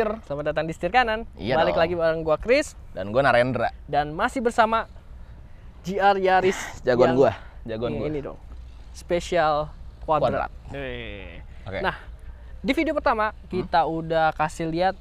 setir. Selamat datang di setir kanan. Iya Balik dong. lagi bareng gua Chris Dan gue Narendra. dan masih bersama GR Yaris. Jagoan yang gua. Jagoan gua. Ini dong. Spesial Quadrat. Oke. Nah, di video pertama kita udah kasih lihat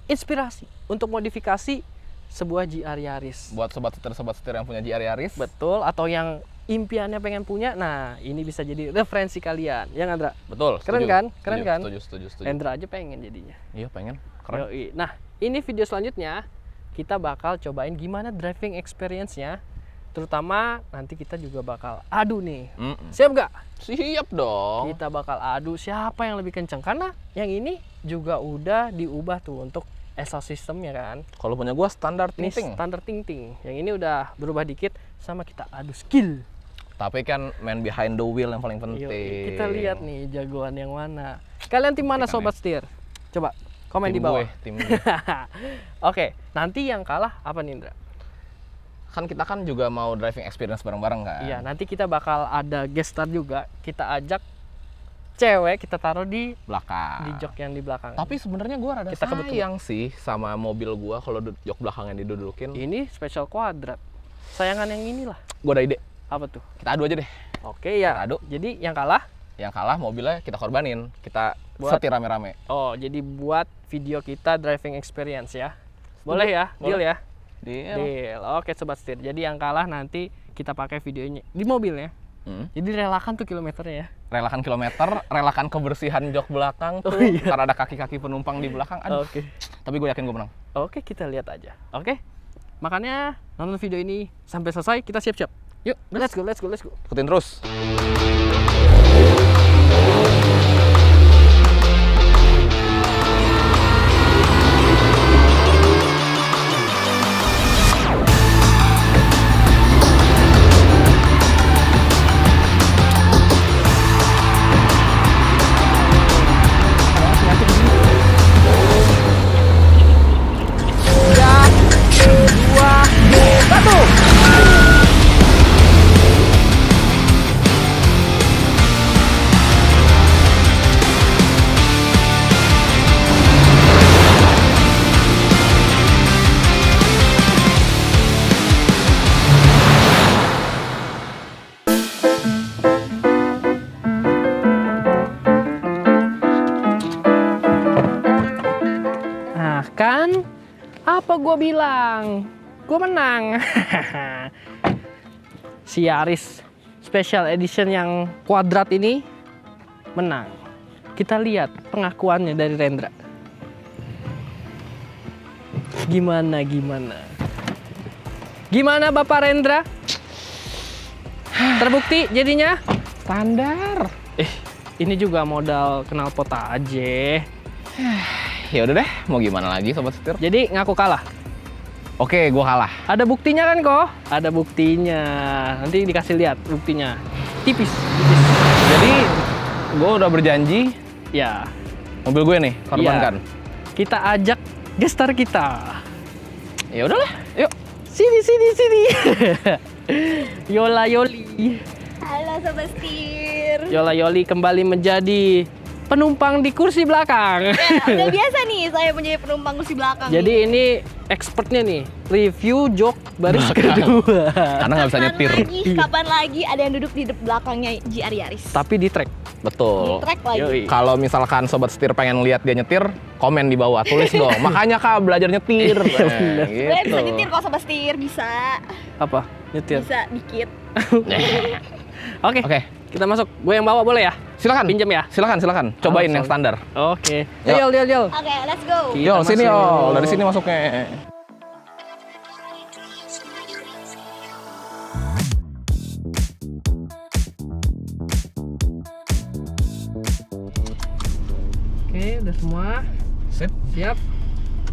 inspirasi untuk modifikasi sebuah GR Yaris. Buat sobat setir yang punya GR Yaris. Betul, atau yang impiannya pengen punya, nah ini bisa jadi referensi kalian. Ya Andra? Betul. Keren setuju. kan? Keren kan? Setuju. Rendra aja pengen jadinya. Iya pengen. Keren. Yoi. Nah, ini video selanjutnya kita bakal cobain gimana driving experience-nya. Terutama nanti kita juga bakal adu nih. Siap gak? Siap dong. Kita bakal adu siapa yang lebih kenceng. Karena yang ini juga udah diubah tuh untuk exhaust systemnya kan. Kalau punya gua standar Ini ting-ting. standar ting-ting. Yang ini udah berubah dikit sama kita adu skill. Tapi kan man behind the wheel yang paling penting. Yoi, kita lihat nih jagoan yang mana. Kalian tim mana Pastikan sobat setir? Coba komen Tim di bawah. Tim gue. Oke, nanti yang kalah apa nih Indra? Kan kita kan juga mau driving experience bareng-bareng kan. Iya, nanti kita bakal ada guest star juga. Kita ajak cewek, kita taruh di Belakang. jok yang di belakang. Tapi sebenarnya gua rada Kita kebetulan. sayang sih sama mobil gua kalau jok belakangnya didudukin. Ini special Quadrat. Sayangan yang inilah. Gua ada ide. Apa tuh? Kita adu aja deh. Oke ya. Adu. Jadi yang kalah. Yang kalah mobilnya kita korbanin. Kita Buat- setir rame-rame. Oh, jadi buat video kita driving experience ya. Boleh ya? Deal Boleh. ya? Deal. Deal. Oke sobat setir. Jadi yang kalah nanti kita pakai videonya di mobilnya. Jadi relakan tuh kilometernya ya. Relakan kilometer, relakan kebersihan jok belakang tuh. Oh, iya. Karena ada kaki-kaki penumpang di belakang. Aduh. Oke. Tapi gue yakin gue menang. Oke, kita lihat aja. Oke. Makanya nonton video ini sampai selesai, kita siap-siap. Yuk, let's go. Ikutin terus. Nah, kan apa gua bilang? Gua menang. Si Yaris Special Edition yang Quadrat ini menang. Kita lihat pengakuannya dari Rendra. Gimana Bapak Rendra? Terbukti jadinya? Standar. Ini juga modal knalpot aja. Ya udah deh, mau gimana lagi sobat setir? Jadi ngaku kalah. Oke, gue kalah. Ada buktinya kan kok? Ada buktinya. Nanti dikasih lihat buktinya. Tipis. Jadi gue udah berjanji Ya, mobil gue nih korbankan. kita ajak gestar kita. Ya udahlah, yuk. Sini. Yola Yoli. Halo Sobat Setir. Yola Yoli kembali menjadi penumpang di kursi belakang. Udah biasa nih saya menjadi penumpang kursi belakang. Jadi ini expertnya nih, review jok baris kedua. Karena nggak bisa nyetir. Kapan lagi ada yang duduk di belakangnya GR Yaris? Tapi di track. Betul. Di track lagi. Yoi. Kalau misalkan sobat setir pengen lihat dia nyetir, komen di bawah, tulis dong. Makanya Kak belajar nyetir. Sebenarnya Gitu. bisa nyetir kok Sobat Setir, bisa. Apa? Nyetir. Bisa dikit. Oke. Oke, Kita masuk. Gue yang bawa boleh ya? silakan. Pinjam ya? Silakan. Cobain yang Langsung. standar. Oke. Yuk. Yol. Oke, let's go. Kita Yol, sini masuk. Yol. Dari sini masuknya. Oke, udah semua. Sip. Siap.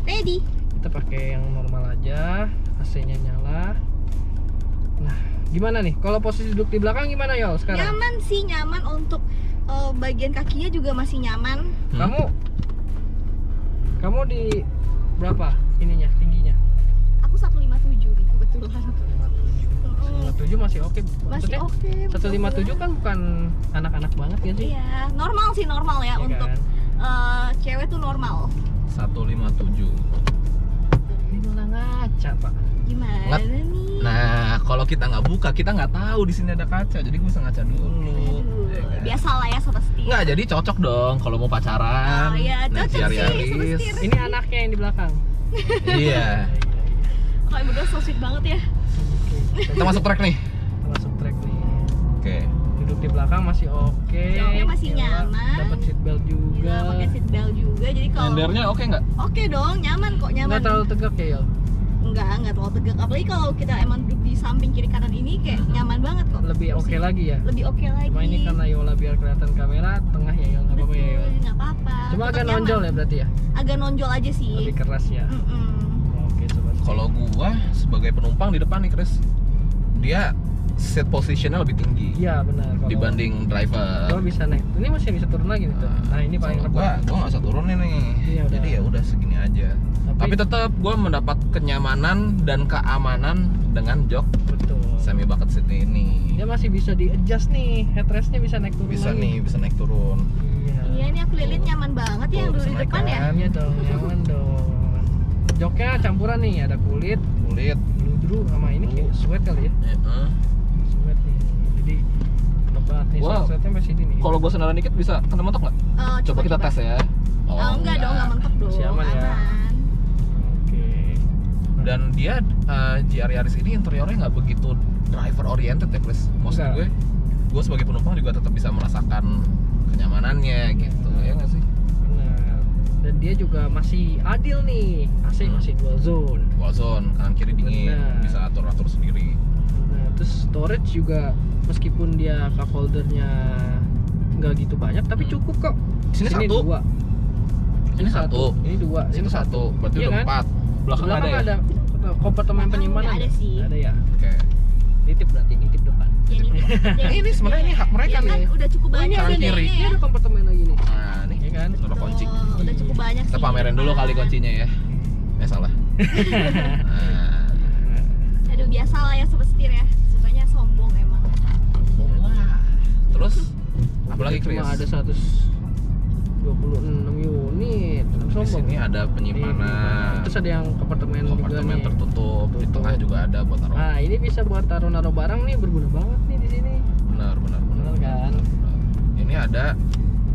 Ready. Kita pakai yang normal aja. AC-nya nyala. Nah, gimana nih? Kalau posisi duduk di belakang gimana Yol sekarang? Nyaman sih, nyaman untuk bagian kakinya juga masih nyaman. Kamu di berapa ininya, tingginya? Aku 157 nih kebetulan. 157 masih oke. Masih oke. 157 kan bukan anak-anak banget ya sih? Iya, normal sih, normal ya Iya untuk kan? cewek tuh normal. 157. Ini malah ngaca, Pak. Gimana Nggak. nih? Nah, kalau kita nggak buka, kita nggak tahu di sini ada kaca. Jadi gue bisa ngaca dulu. Aduh, Ya kan? biasa lah ya sobat setir. Nggak, jadi cocok dong kalau mau pacaran. Oh iya, naik cocok sih, Yaris. Sobat Setir. Ini anaknya yang di belakang. Iya. Kalian berdua so sweet banget ya. Oke. Kita masuk track nih. Kita masuk track nih. Oke. Duduk di belakang masih oke. Jauhnya masih Ya, nyaman. Dapat seat belt juga. Juga pakai seat belt juga. Jadi kalau Gendernya oke nggak? oke dong, nyaman kok, nyaman. Nggak terlalu tegak ya, Yol? Enggak terlalu tegak. Apalagi kalau kita emang duduk di samping kiri kanan ini kayak nyaman banget kok. Lebih oke Kursi. lagi ya? Lebih oke lagi. Cuma ini karena Yola biar kelihatan kamera tengah ya, Yol. Nggak apa-apa ya, Yol? Betul, nggak apa-apa. Cuma Tetap agak nyaman. nonjol ya berarti ya? Agak nonjol aja sih. Lebih keras ya? Oke, sobat. Kalau gua sebagai penumpang di depan nih, Chris, dia seat positionnya lebih tinggi Iya benar. Kalau dibanding driver. gua bisa naik. Ini masih bisa turun lagi nih tuh. Nah ini paling Kalau gua nggak usah turunin nih. Iya, udah. Jadi ya udah segini aja. Tapi tetap gua mendapat kenyamanan dan keamanan dengan jok betul. semi bucket seat ini. Dia masih bisa di adjust nih, headrestnya bisa naik turun Bisa lagi. nih, bisa naik turun. Iya. Iya, ini aku lilit nyaman banget ya yang Tuh, dulu di bisa naik depan ya. kan? Iya dong, nyaman dong. Joknya campuran nih, ada kulit, Kulit. bludru sama ini kayak suede kali ya. Heeh. Suede nih. Jadi lebat nih, Wow. sunsetnya masih sini nih. Kalau gua sendaran dikit bisa kena mentok nggak? Coba kita tes ya. Oh, enggak dong, enggak mentok dong. Masih aman ya? Oke. Dan dia GR Yaris ini interiornya nggak begitu driver oriented ya, Chris. Maksud Nggak. gue sebagai penumpang juga tetap bisa merasakan kenyamanannya gitu, ya nggak sih? Benar. Dan dia juga masih adil nih. AC masih dual zone. Wallzone kanan kiri dingin, Benar. bisa atur sendiri. Nah, terus storage juga meskipun dia cup holdernya nggak gitu banyak, tapi cukup kok. Sini satu. Dua. Ini satu. Ini dua. Situ Ini satu, berarti Iya udah kan? 4. Belakang ada ya? ada kompartemen Belakang penyimpanan. nggak ada sih. Ada ya. Oke. Nitip berarti, nitip depan. Jadi, Ini sebenarnya ini hak mereka kan nih. udah cukup banyak kanan nih kiri. kayaknya Ini ya. ada kompartemen lagi nih. Nah, nih. Iya kan? Ada kunci. Oh, udah cukup banyak Kita sih. pamerin dulu kali kuncinya ya. Salah. Nah, Aduh, biasa lah ya sobat setir ya. Sukanya sombong emang. wah. Terus apalagi Chris? Cuma ada 126 unit. Di Sombong. sini ada penyimpanan. Terus ada yang kompartemen juga Kompartemen nih. tertutup. Di tengah juga ada buat taruh. Nah, ini bisa buat taruh-naruh barang nih, berguna banget nih di sini. Benar. Benar kan? Benar. Ini ada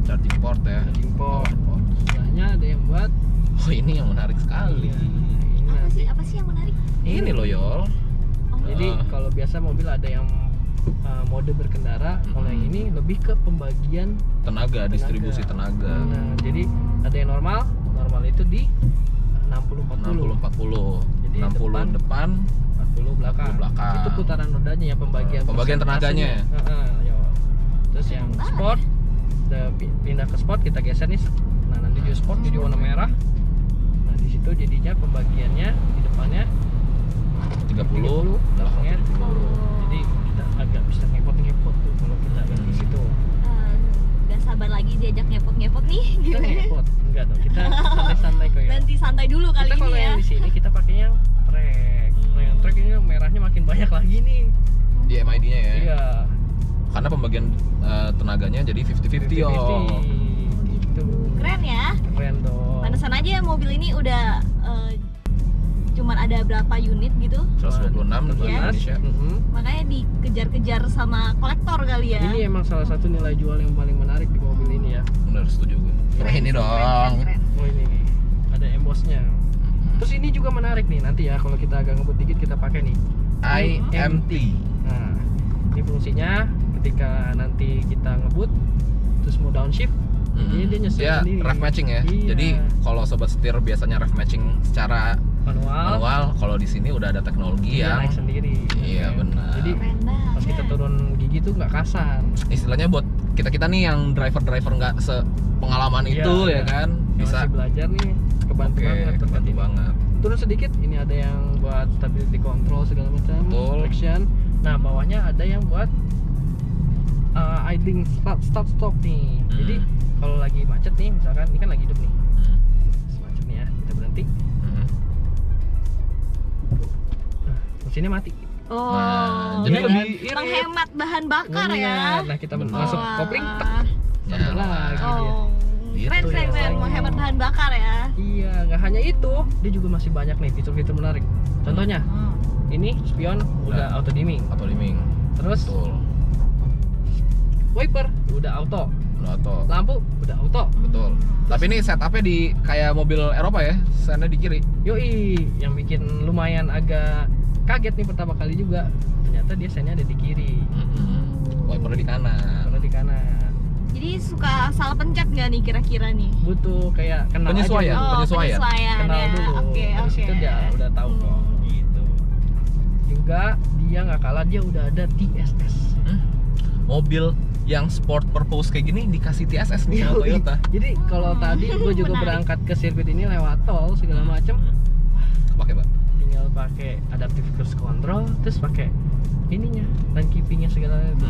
charging port ya. Charging port. Power port. Sebelahnya ada yang buat Oh, ini yang menarik sekali. ini Apa nanti. sih? Apa sih yang menarik? Ini loh, Yol. Oh, Jadi kalau biasa mobil ada yang mode berkendara, kalau yang ini lebih ke pembagian. Tenaga, distribusi tenaga. Nah, jadi ada yang normal itu di 60-40. 60-40. Jadi 60 depan, 40 belakang. 40 belakang. Itu putaran rodanya ya, pembagian tenaganya. Yo. Terus yang Banget. sport udah pindah ke sport, kita geser nih. Nah, nanti juga sport jadi warna merah. Nah, di situ jadinya pembagiannya di depannya 30, belakangnya 70. Jadi kita agak bisa ngepot tuh kalau kita di situ. Gak sabar lagi diajak ngepot-ngepot nih. Kita ngepot, enggak dong. Kita santai-santai kok ya. Nanti santai dulu kali Kita kalau ini ya. yang di sini kita pakai yang track. Nah, yang track ini merahnya makin banyak lagi nih. Di MID-nya ya. Iya. Karena pembagian tenaganya jadi 50-50 yo. Gitu. Keren ya. Keren dong. Pantesan aja mobil ini udah cuman ada berapa unit gitu. 126 di Iya. Indonesia. Makanya dikejar-kejar sama kolektor kali ya. Ini emang salah satu nilai jual yang paling menarik di mobil ini ya. Bener, setuju gue. Keren Ini sih, dong. keren. Oh ini nih, ada embossnya. Terus ini juga menarik nih, nanti ya kalau kita agak ngebut dikit kita pakai nih. IMT. Nah, ini fungsinya ketika nanti kita ngebut terus mau downshift, jadi dia nyesuaiin Ya, sendiri. ref matching ya. Iya. Jadi kalau sobat setir biasanya ref matching secara manual, kalau di sini udah ada teknologi dia yang naik sendiri. Iya, benar. Jadi Keren banget. pas kita turun gigi tuh nggak kasar. istilahnya buat kita nih yang driver nggak sepengalaman Iya, itu iya. ya kan Yang bisa. masih belajar nih, kebantu Oke, banget tempat kebantu ini. banget. Turun sedikit, ini ada yang buat stability control segala macam, Betul. traction. Nah, bawahnya ada yang buat idling stop nih. Jadi kalau lagi macet nih, misalkan ini kan lagi hidup nih, macet nih ya, kita berhenti, mesinnya mati. Oh, Nah, jadi jadi lebih menghemat bahan bakar Bener. ya. Nah, kita Bener. masuk Wah. kopling, Ya, sambung lagi dia. Oh, Keren, Itu yang keren. lagi. Menghemat bahan bakar ya. Iya, nggak hanya itu, dia juga masih banyak nih fitur-fitur menarik. Contohnya, ini spion udah auto dimming, Atau dimming. terus Betul. wiper udah auto, Udah auto. lampu udah auto. Betul. Tapi ini setupnya di kayak mobil Eropa ya, sennya di kiri. Yoi, yang bikin lumayan agak kaget nih pertama kali juga. Ternyata dia sennya ada di kiri, Wipernya di kanan. kalau di kanan. Jadi suka salah pencet nggak nih kira-kira nih? Butuh kayak kenal Penyesuaian. aja dulu. penyesuaian. Kenal ya. dulu. Oke, Dari oke. situ dia udah tahu kok gitu. Juga dia nggak kalah, dia udah ada TSS. Mobil yang sport purpose kayak gini dikasih TSS nih sama Yoi. Toyota. Jadi kalau tadi gue juga Menarik. berangkat ke sirkuit ini lewat tol segala macem, Pakai, Pak. tinggal pakai adaptive cruise control, terus pakai ininya, lane keepingnya segala itu,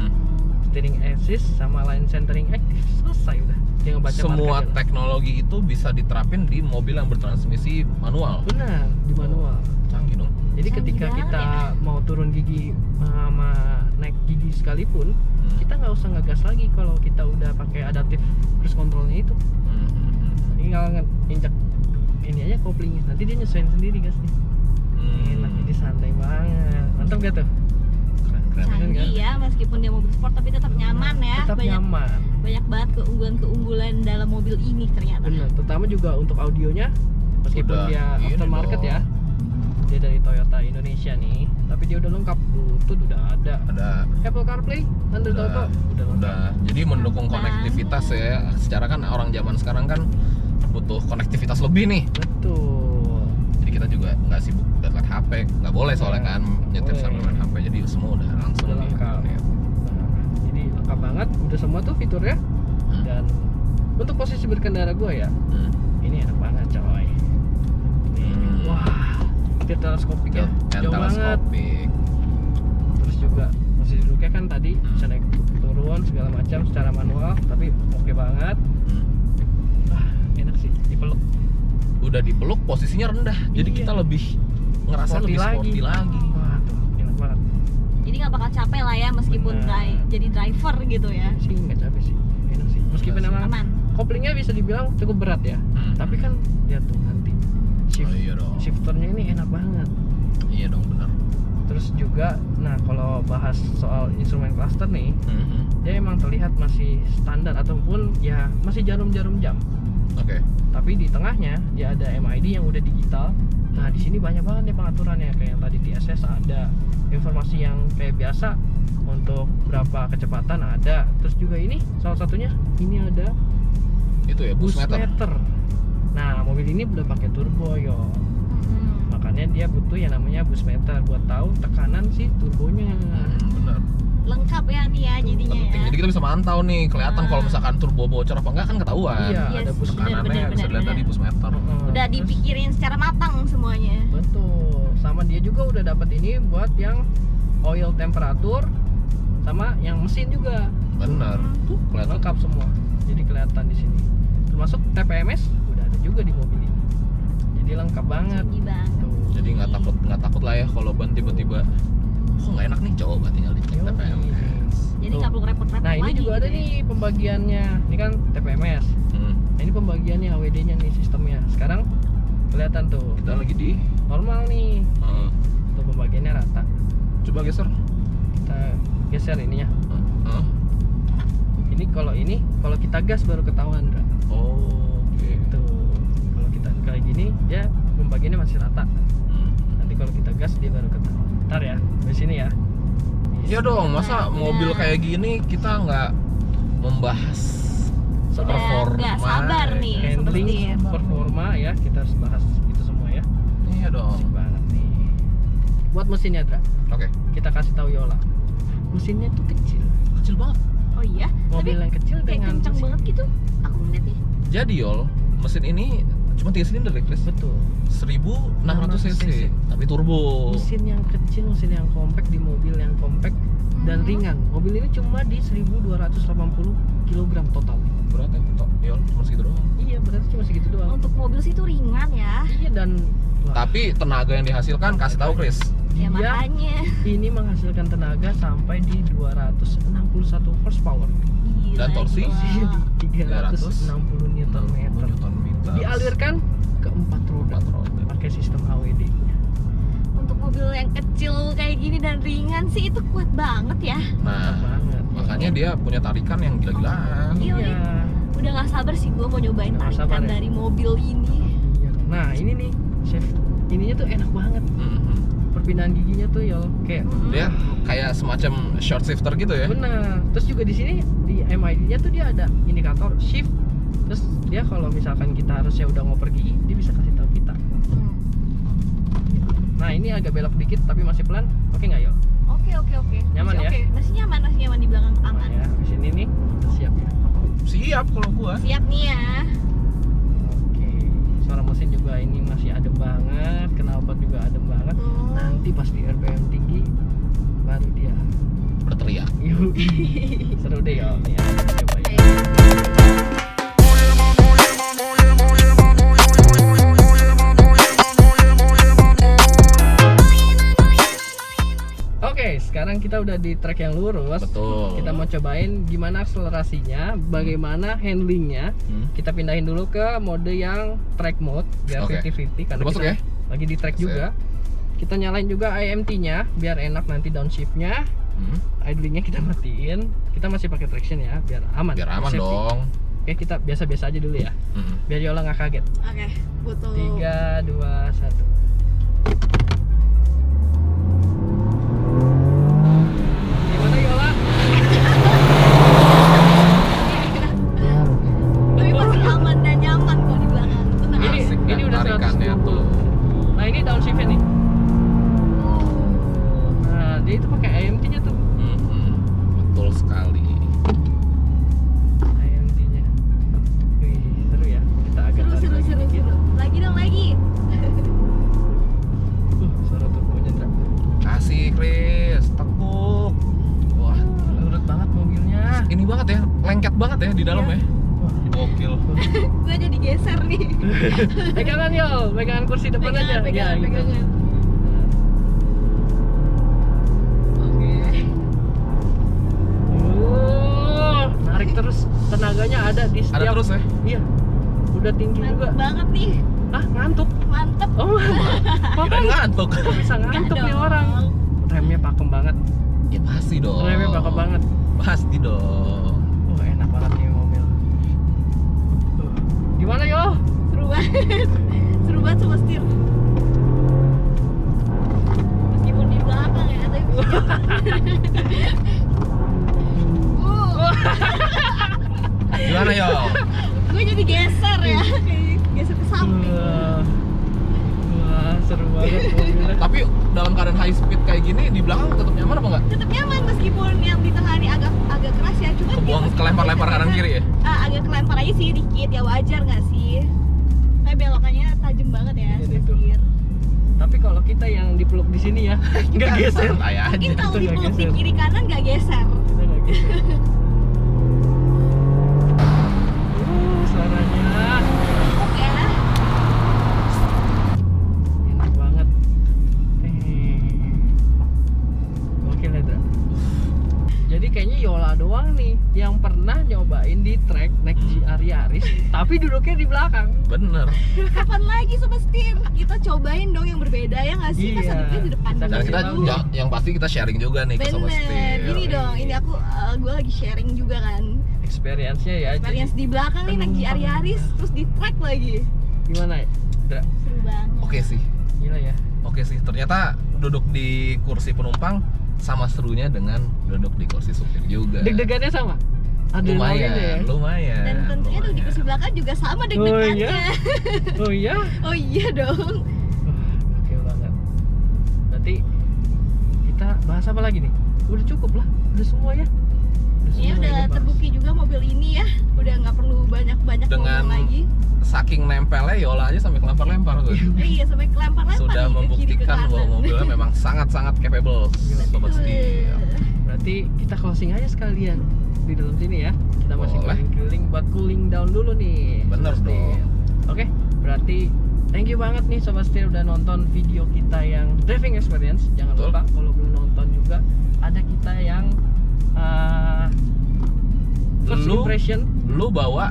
steering assist sama lane centering active, selesai udah. Dia ngebaca Semua marker jalan. teknologi itu bisa diterapin di mobil yang bertransmisi manual. Benar, di manual. Canggih dong. Jadi Canggih ketika banget kita mau turun gigi sama naik gigi sekalipun, kita nggak usah ngegas lagi kalau kita udah pakai adaptive cruise controlnya itu. Tinggal injak ini aja koplingnya, nanti dia nyesuaiin sendiri gasnya. Enak, jadi santai banget. Mantap gak tuh? Keren. Canggih ya, meskipun dia mobil sport tapi tetap nyaman ya. Tetap banyak nyaman. banyak banget keunggulan-keunggulan dalam mobil ini ternyata. Benar, terutama juga untuk audionya, meskipun Udah, dia ini aftermarket dong. ya. Dia dari Toyota Indonesia nih, tapi dia udah lengkap. Bluetooth udah ada. Ada. Apple CarPlay, Android Auto udah lengkap. Udah. Jadi mendukung konektivitas ya. Secara kan orang zaman sekarang kan butuh konektivitas lebih nih. Betul. Jadi kita juga nggak sibuk lihat HP, nggak boleh soalnya kan nyetir Boleh. sambil main HP. Jadi semua udah langsung Udah di lengkap. internet. Nah, jadi lengkap banget, udah semua tuh fiturnya. Dan untuk posisi berkendara gue ya, ini enak banget coy. Nih, wah, setir teleskopik ya, Dan jauh banget. teleskopik. Terus juga posisi duduknya kan tadi bisa naik turun segala macam secara manual, tapi oke banget. Enak sih, dipeluk. Udah dipeluk posisinya rendah. Jadi Iya. kita lebih ngerasa lebih sporty lagi. Wah, tuh enak banget. Jadi nggak bakal capek lah ya meskipun Benar. jadi driver gitu ya. Sih nggak capek sih, enak sih. Meskipun Enggak sih. emang Aman. koplingnya bisa dibilang cukup berat ya, tapi kan lihat tuh nanti Oh iya dong. shifternya ini enak banget. Iya dong, benar. Terus juga, nah kalau bahas soal instrumen cluster nih, dia emang terlihat masih standar ataupun ya masih jarum-jarum jam. Oke. Tapi di tengahnya dia ada MID yang udah digital. Nah di sini banyak banget nih pengaturannya, kayak yang tadi TSS ada, informasi yang kayak biasa untuk berapa kecepatan ada. Terus juga ini salah satunya ini ada Itu ya boost meter. meter. Nah mobil ini udah pakai turbo yo, makanya dia butuh yang namanya boost meter buat tahu tekanan si turbonya. Benar. Lengkap ya nih ya jadinya Penting. ya. Jadi kita bisa mantau nih, kelihatan kalau misalkan turbo bocor apa enggak kan ketahuan. Iya, Yes, ada boost benar, Tekanannya benar, bisa dilihat benar. tadi boost meter. Udah Terus- dipikirin secara matang semuanya. Betul. Sama dia juga udah dapat ini buat yang oil temperatur sama yang mesin juga. Benar. Tuh kelihatan. Lengkap semua. Jadi kelihatan di sini. Termasuk TPMS udah ada juga di mobil ini. Jadi lengkap banget. Canggih banget. Tuh. Jadi nggak takut lah ya kalau ban tiba-tiba kok nggak enak nih, coba tinggal dicek Yoi. TPMS. Jadi Tuh. nggak perlu repot-repot Nah, ini lagi juga ada gitu ya. nih pembagiannya. Ini kan TPMS. Nah, ini pembagiannya AWD-nya nih sistemnya. Sekarang kelihatan tuh. Kita lagi di Normal nih. Tuh pembagiannya rata. coba geser. Kita geser ininya. Ini kalau kita gas baru ketahuan, Dra. Oke. Tuh. Kalau kita kayak gini, dia pembagiannya masih rata. Nanti kalau kita gas dia baru ketahuan. Ntar ya, di sini ya. Iya dong, masa Benar. mobil kayak gini kita nggak membahas Sudah performa? nggak sabar nih Handling, seperti performa ya, kita harus bahas itu semua ya. Iya dong. Asik banget nih. Buat mesinnya, Dra, Oke. kita kasih tahu Yola. Mesinnya tuh kecil. Kecil banget. Oh iya, Mobil yang kecil kayak dengan kencang mesin- banget gitu. Aku ngeliatnya. Jadi Yol, mesin ini cuma 3 silinder ya, Chris? Betul. 1600 cc, tapi turbo. Mesin yang kecil, mesin yang compact di mobil yang compact dan ringan. Mobil ini cuma di 1280 kg total. Berat ya, Yol, cuma segitu doang. Iya, berarti cuma segitu doang. Untuk mobil sih itu ringan ya. Iya, dan wah, Tapi tenaga yang dihasilkan kasih tahu Chris. Ya dia makanya. ini menghasilkan tenaga sampai di 269 horsepower. Gila, Dan torsi? gila. 360 Nm. Newton-meter. Dialirkan ke 4 roda. 4 roda. Pakai sistem AWD-nya. Untuk mobil yang kecil kayak gini dan ringan sih itu kuat banget ya. Nah, banget. makanya dia punya tarikan yang gila-gilaan. Iya. Iya. Udah gak sabar sih gue mau nyobain Udah nggak sabar tarikan ya? dari mobil ini. Iya. Nah, ini nih, chef. Ininya tuh enak banget. Mhm. Perpindahan giginya tuh ya kayak Dia kayak semacam short shifter gitu ya. benar. Terus juga di sini di MID-nya tuh dia ada indikator shift. Terus dia kalau misalkan kita harusnya udah ngoper gigi, dia bisa kasih tahu kita. Hmm. Nah, ini agak belok dikit tapi masih pelan. Oke nggak, Yol? Oke. Nyaman Masih ya? oke. Masih nyaman di belakang aman. Ya, di sini nih udah siap ya. Siap kalau gua. Siap nih ya. Oke. Suara mesin juga ini masih adem banget, knalpot juga adem banget. Tuh. Nanti pas di RPM tinggi baru dia Berteriak. yui. Seru deh ya. Ya, coba ya. Oke, sekarang kita udah di track yang lurus. Betul. Kita mau cobain gimana akselerasinya, bagaimana handlingnya. Kita pindahin dulu ke mode yang track mode biar Oke. 50-50 karena Udah masuk kita ya? lagi di track Masuk juga. Kita nyalain juga IMT-nya biar enak nanti downshift-nya. Idlingnya kita matiin. Kita masih pakai traction ya biar aman. Biar aman Safety. dong. Oke, kita biasa-biasa aja dulu ya. Mhm. Biar Yola nggak kaget. Oke, butuh. 3, 2, 1. Gimana Yola? Tapi masih aman dan nyaman kok di belakang. Tenang. Ini- Asik kan udah tarikannya 120. tuh. Nah, ini downshift-nya nih. Nah, dia itu pakai IMT-nya tuh. Mhm. Betul sekali. IMT-nya. Wih, seru ya. Kita agak tarik Seru. lagi dikit. Lagi dong lagi. Suara turbonya Dra. Kasih Chris, tekuk. Wah, Nurut banget mobilnya. ini banget ya, lengket banget ya di dalam Iya. ya. Wah. Gokil. Gue jadi geser nih. Pegangan Yol, pegangan kursi depan aja. Pegangan. Ya, gitu. Oke. Narik terus, tenaganya ada di Ada setiap. terus ya? Iya. Udah tinggi juga. Mantep banget nih. Ah, ngantuk. Mantep. Oh, Kirain ngantuk. kok bisa ngantuk Enggak nih dong. orang. Remnya pakem banget. Ya pasti dong. Remnya pakem banget. Pasti dong. Enak banget nih mobil. Gimana yo? Seru banget. Seru banget sama setir. Meskipun di belakang ya, tapi Gimana yo? gue jadi geser ya, kayak geser ke samping. Wah, seru banget mobilnya. Tapi dalam keadaan high speed kayak gini di belakang tetap nyaman apa enggak? Tetap nyaman meskipun yang di tengah ini agak keras ya, cuman Kebuang dia kelempar-lempar kanan kiri ya? agak kelempar aja sih dikit, ya wajar nggak sih? Tapi belokannya tajam banget ya, Ini tuh. setir. Tapi kalau kita yang dipeluk di sini ya, nggak geser. Santai aja. Mungkin kalau Itu nggak dipeluk di geser. kiri kanan nggak geser. Kita nggak geser. Suaranya Oke ya. enak banget. Oke Ledra. Jadi kayaknya Yola doang nih yang pernah nyobain di track naik GR Yaris, tapi duduknya di belakang. Bener. Kapan lagi Sobat Setir? Kita cobain dong yang berbeda ya nggak sih? Masa Iya. duduknya di depan Dan Dan dulu. kita yang pasti kita sharing juga nih ke Sobat Bener, Setir. gini dong, ini gue lagi sharing juga kan Experience-nya ya. experience di belakang nih naik GR Yaris, terus di track lagi. Gimana, Dra? Seru banget. Oke sih. Gila ya. Oke sih. Ternyata duduk di kursi penumpang sama serunya dengan duduk di kursi supir juga. Deg-degannya sama? Adrenalinnya ya? Lumayan. Dan tentunya tuh di kursi belakang juga sama deg-degannya. Oh iya? Oh iya dong. Oke banget. Berarti kita bahas apa lagi nih? Udah cukup lah, udah semua ya. Ini semua udah bahas. terbukti juga mobil ini ya, udah nggak perlu banyak-banyak Dengan ngomong lagi. saking nempelnya Yola aja sampai kelempar-lempar tuh. Iya, sampai kelempar-lempar Sudah nih, ke kiri, ke membuktikan kanan. bahwa mobilnya memang sangat-sangat capable, Sobat Setir. Berarti kita closing aja sekalian di dalam sini ya. Kita masih Boleh. keliling-keliling buat cooling down dulu nih. Bener Sobat Setir. dong. Oke, berarti thank you banget nih Sobat Setir udah nonton video kita yang driving experience. Jangan Betul. lupa kalau belum nonton juga ada kita yang first Lu- impression Lu bawa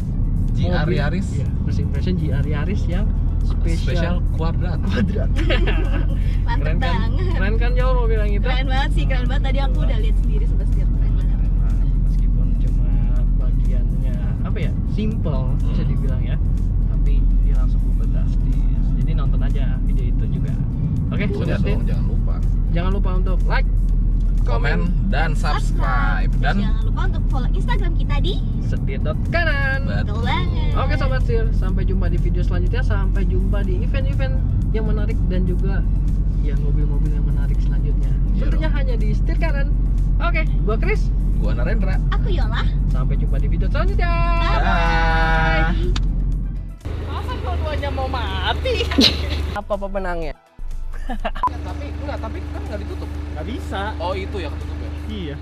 GR mobil- Yaris iya, first impression GR Yaris yang spesial spesial kuadrat. kuadrat. Mantep Keren kan? banget. Keren kan jauh mobil yang itu? Keren banget sih, keren banget. Tadi aku udah lihat sendiri sebentar. Keren banget. Keren banget. Meskipun cuma bagiannya apa ya, simple bisa dibilang ya, tapi dia langsung berubah drastis. Jadi nonton aja video itu juga. Oke, Udah Sobat Setir, dong, jangan lupa jangan lupa untuk like, komen dan subscribe dan jangan lupa untuk follow Instagram kita di setir.kanan. Betul banget. Oke Sobat Setir, sampai jumpa di video selanjutnya. Sampai jumpa di event-event yang menarik dan juga ya mobil-mobil yang menarik selanjutnya. Iya Tentunya dong. hanya di Setir Kanan. Oke, gua Chris. gua Narendra. Aku Yola. Sampai jumpa di video selanjutnya. Dah. Masa dua-duanya mau mati? Apa pemenangnya? Tapi kan nggak ditutup. Gak bisa. Oh itu ya ketutup ya. Iya.